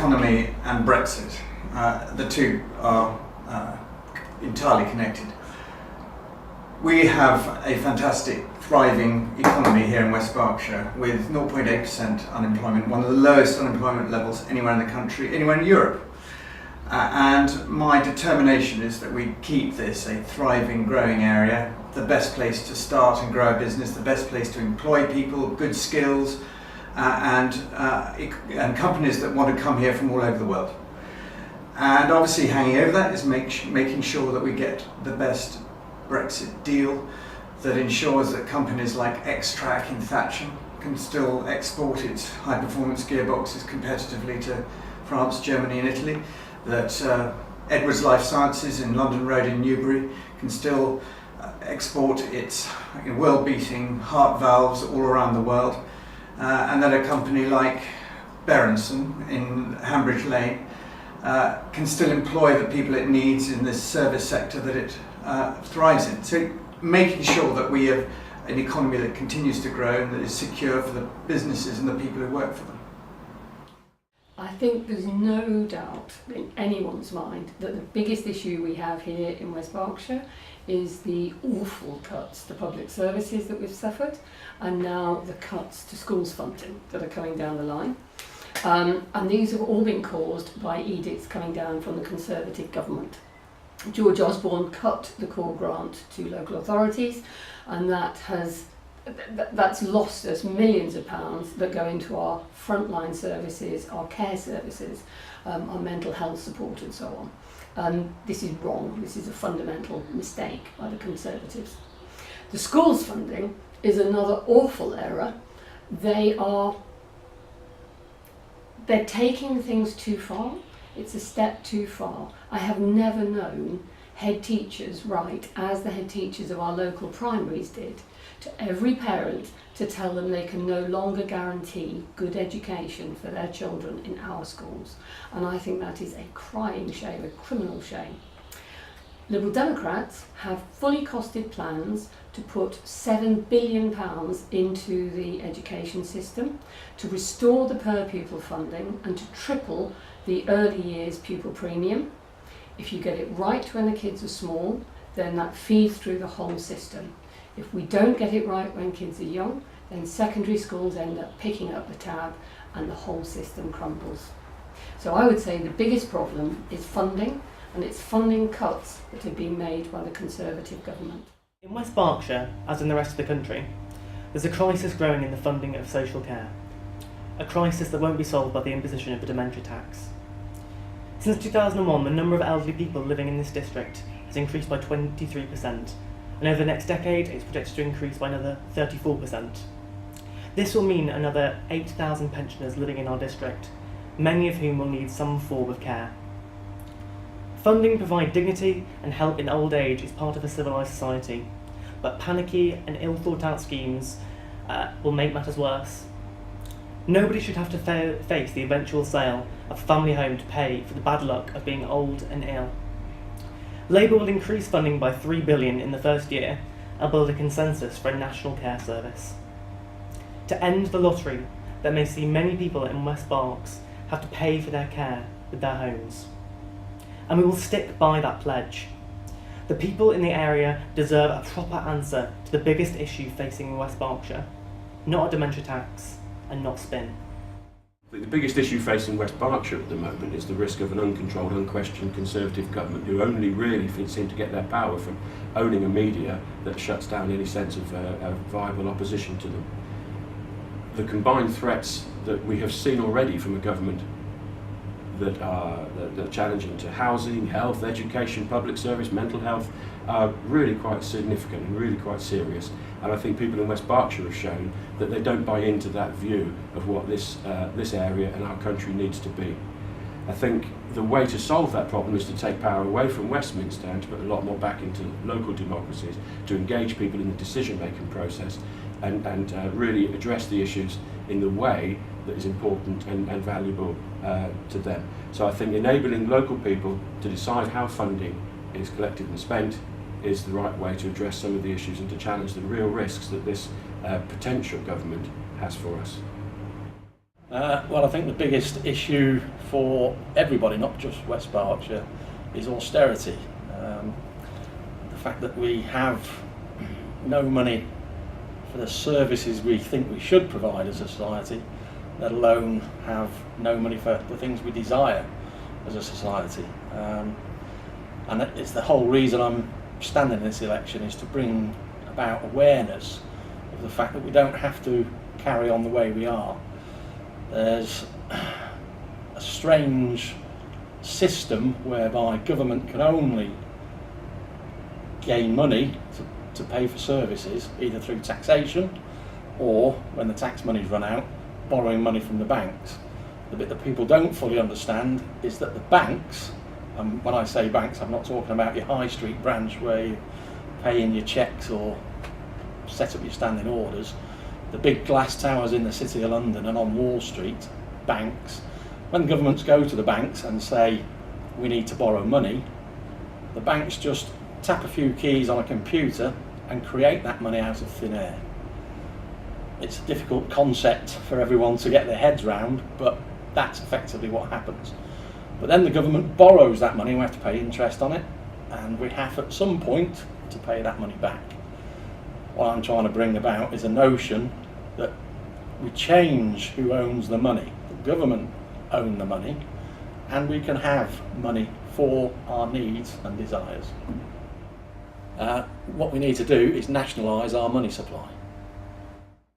economy and Brexit. The two are entirely connected. We have a fantastic, thriving economy here in West Berkshire with 0.8% unemployment, one of the lowest unemployment levels anywhere in the country, anywhere in Europe. And my determination is that we keep this a thriving, growing area, the best place to start and grow a business, the best place to employ people, good skills, and companies that want to come here from all over the world. And obviously hanging over that is making sure that we get the best Brexit deal that ensures that companies like X-Track in Thatcham can still export its high-performance gearboxes competitively to France, Germany and Italy, that Edwards Life Sciences in London Road in Newbury can still export its world-beating heart valves all around the world, and that a company like Berenson in Hambridge Lane can still employ the people it needs in this service sector that it thrives in. So making sure that we have an economy that continues to grow and that is secure for the businesses and the people who work for them. I think there's no doubt in anyone's mind that the biggest issue we have here in West Berkshire is the awful cuts to public services that we've suffered, and now the cuts to schools funding that are coming down the line. And these have all been caused by edicts coming down from the Conservative government. George Osborne cut the core grant to local authorities, and that's lost us millions of pounds that go into our frontline services, our care services, our mental health support and so on. This is wrong. This is a fundamental mistake by the Conservatives. The schools funding is another awful error. They're taking things too far. It's a step too far. I have never known head teachers write, as the head teachers of our local primaries did, to every parent to tell them they can no longer guarantee good education for their children in our schools. And I think that is a crying shame, a criminal shame. Liberal Democrats have fully costed plans to put £7 billion into the education system, to restore the per pupil funding and to triple the early years pupil premium. If you get it right when the kids are small, then that feeds through the whole system. If we don't get it right when kids are young, then secondary schools end up picking up the tab and the whole system crumbles. So I would say the biggest problem is funding, and it's funding cuts that have been made by the Conservative government. In West Berkshire, as in the rest of the country, there's a crisis growing in the funding of social care. A crisis that won't be solved by the imposition of a dementia tax. Since 2001, the number of elderly people living in this district has increased by 23%, and over the next decade it's projected to increase by another 34%. This will mean another 8,000 pensioners living in our district, many of whom will need some form of care. Funding to provide dignity and help in old age is part of a civilised society, but panicky and ill-thought-out schemes will make matters worse. Nobody should have to face the eventual sale of a family home to pay for the bad luck of being old and ill. Labour will increase funding by £3 billion in the first year and build a consensus for a national care service. To end the lottery that may see many people in West Berks have to pay for their care with their homes. And we will stick by that pledge. The people in the area deserve a proper answer to the biggest issue facing West Berkshire, not a dementia tax and not spin. The biggest issue facing West Berkshire at the moment is the risk of an uncontrolled, unquestioned Conservative government who only really seem to get their power from owning a media that shuts down any sense of viable opposition to them. The combined threats that we have seen already from a government that are challenging to housing, health, education, public service, mental health are really quite significant and really quite serious. And I think people in West Berkshire have shown that they don't buy into that view of what this area and our country needs to be. I think the way to solve that problem is to take power away from Westminster and to put a lot more back into local democracies, to engage people in the decision-making process and really address the issues in the way that is important and valuable to them. So I think enabling local people to decide how funding is collected and spent is the right way to address some of the issues and to challenge the real risks that this potential government has for us. Well, I think the biggest issue for everybody, not just West Berkshire, is austerity. The fact that we have no money for the services we think we should provide as a society, let alone have no money for the things we desire as a society. And it's the whole reason I'm standing in this election, is to bring about awareness of the fact that we don't have to carry on the way we are. There's a strange system whereby government can only gain money to pay for services, either through taxation or, when the tax money's run out, borrowing money from the banks. The bit that people don't fully understand is that the banks, and when I say banks, I'm not talking about your high street branch where you pay in your cheques or set up your standing orders. The big glass towers in the City of London and on Wall Street, banks, when governments go to the banks and say, we need to borrow money, the banks just tap a few keys on a computer and create that money out of thin air. It's a difficult concept for everyone to get their heads round, but that's effectively what happens. But then the government borrows that money and we have to pay interest on it, and we have at some point to pay that money back. What I'm trying to bring about is a notion that we change who owns the money. The government own the money, and we can have money for our needs and desires. What we need to do is nationalise our money supply.